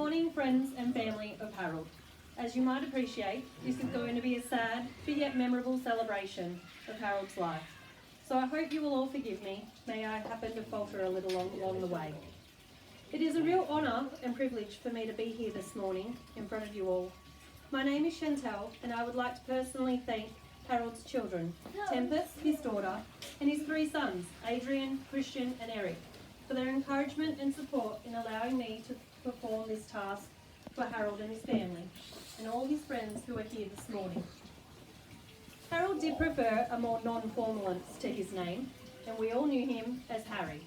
morning, friends and family of Harold. As you might appreciate, this is going to be a sad but yet memorable celebration of Harold's life. So I hope you will all forgive me, may I happen to falter a little along the way. It is a real honour and privilege for me to be here this morning in front of you all. My name is Chantel, and I would like to personally thank Harold's children, Tempest, his daughter, and his 3 sons, Adrian, Christian and Eric, for their encouragement and support in allowing me to perform this task for Harold and his family, and all his friends who are here this morning. Harold did prefer a more non-formalness to his name, and we all knew him as Harry.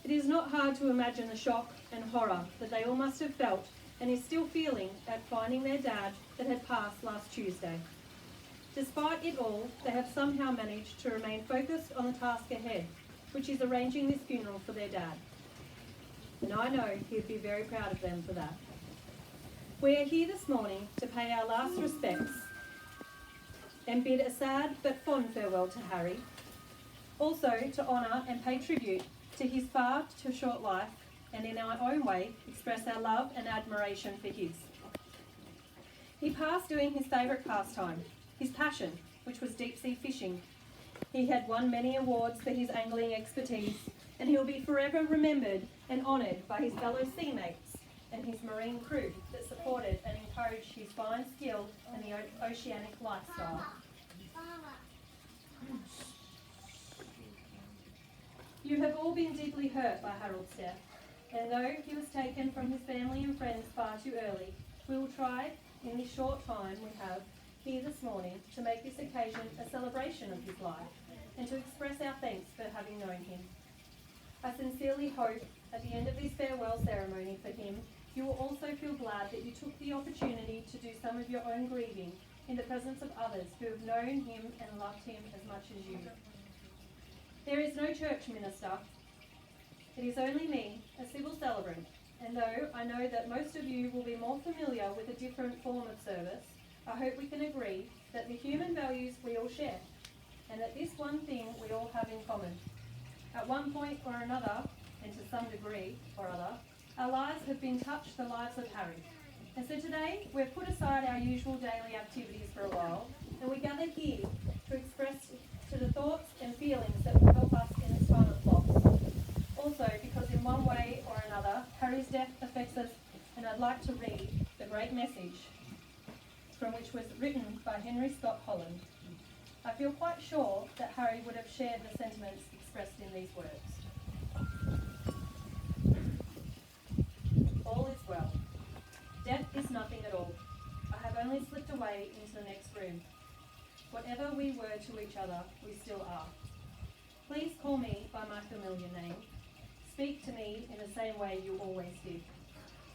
It is not hard to imagine the shock and horror that they all must have felt and is still feeling at finding their dad that had passed last Tuesday. Despite it all, they have somehow managed to remain focused on the task ahead, which is arranging this funeral for their dad. And I know he'd be very proud of them for that. We are here this morning to pay our last respects and bid a sad but fond farewell to Harry. Also to honour and pay tribute to his far too short life, and in our own way express our love and admiration for his. He passed doing his favourite pastime, his passion, which was deep sea fishing. He had won many awards for his angling expertise, and he will be forever remembered and honoured by his fellow sea mates and his marine crew that supported and encouraged his fine skill and the oceanic lifestyle. You have all been deeply hurt by Harold's death, and though he was taken from his family and friends far too early, we will try, in this short time we have here this morning, to make this occasion a celebration of his life and to express our thanks for having known him. I sincerely hope at the end of this farewell ceremony for him, you will also feel glad that you took the opportunity to do some of your own grieving in the presence of others who have known him and loved him as much as you. There is no church minister. It is only me, a civil celebrant, and though I know that most of you will be more familiar with a different form of service, I hope we can agree that the human values we all share, and that this one thing we all have in common. At one point or another, and to some degree or other, our lives have been touched the lives of Harry. And so today, we've put aside our usual daily activities for a while, and we gather here to express to the thoughts and feelings that will help us in this time of loss. Also, because in one way or another, Harry's death affects us, and I'd like to read the great message from which was written by Henry Scott Holland. I feel quite sure that Harry would have shared the sentiments expressed in these words. All is well. Death is nothing at all. I have only slipped away into the next room. Whatever we were to each other, we still are. Please call me by my familiar name. Speak to me in the same way you always did.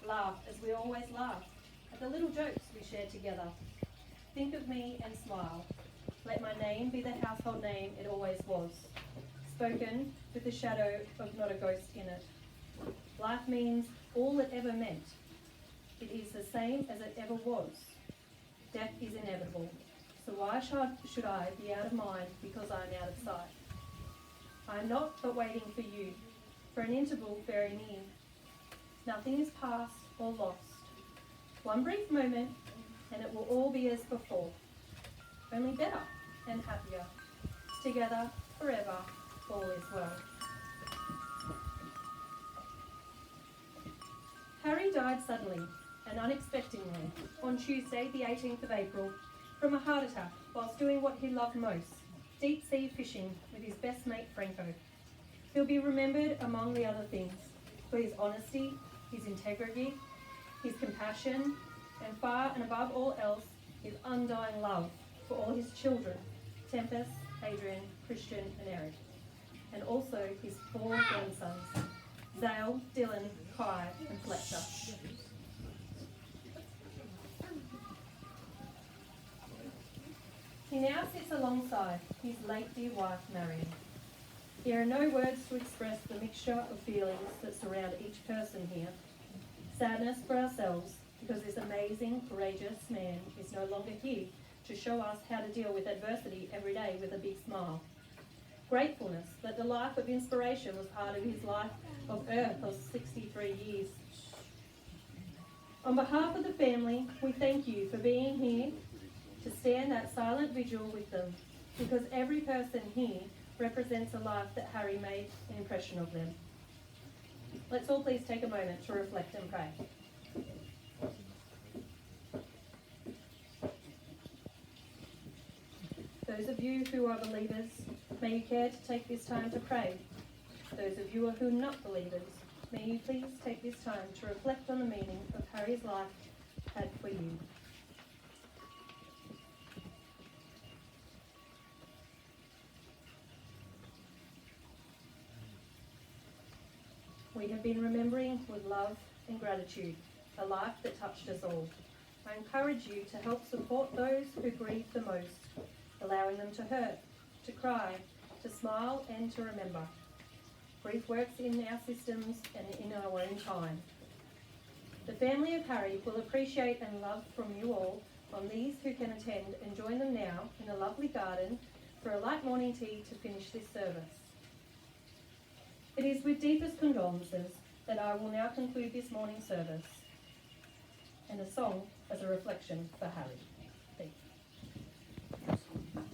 Laugh as we always laugh at the little jokes we share together. Think of me and smile. Let my name be the household name it always was, spoken with the shadow of not a ghost in it. Life means all it ever meant. It is the same as it ever was. Death is inevitable, so why should I be out of mind because I am out of sight? I am not but waiting for you, for an interval very near. Nothing is past or lost. One brief moment, and it will all be as before, only better and happier. Together, forever, all is well. Harry died suddenly and unexpectedly on Tuesday, the 18th of April, from a heart attack whilst doing what he loved most, deep sea fishing with his best mate Franco. He'll be remembered, among the other things, for his honesty, his integrity, his compassion, and far and above all else, his undying love for all his children, Tempest, Adrian, Christian and Eric, and also his 4 grandsons, Zale, Dylan, Kai and Fletcher. He now sits alongside his late dear wife, Marion. There are no words to express the mixture of feelings that surround each person here. Sadness for ourselves, because this amazing, courageous man is no longer here to show us how to deal with adversity every day with a big smile. Gratefulness that the life of inspiration was part of his life of earth of 63 years. On behalf of the family, we thank you for being here to stand that silent vigil with them, because every person here represents a life that Harry made an impression of them. Let's all please take a moment to reflect and pray. Those of you who are believers, may you care to take this time to pray. Those of you who are not believers, may you please take this time to reflect on the meaning of Harry's life had for you. We have been remembering with love and gratitude a life that touched us all. I encourage you to help support those who grieve the most, allowing them to hurt, to cry, to smile and to remember. Grief works in our systems and in our own time. The family of Harry will appreciate and love from you all on these who can attend and join them now in a lovely garden for a light morning tea to finish this service. It is with deepest condolences that I will now conclude this morning's service, and a song as a reflection for Harry.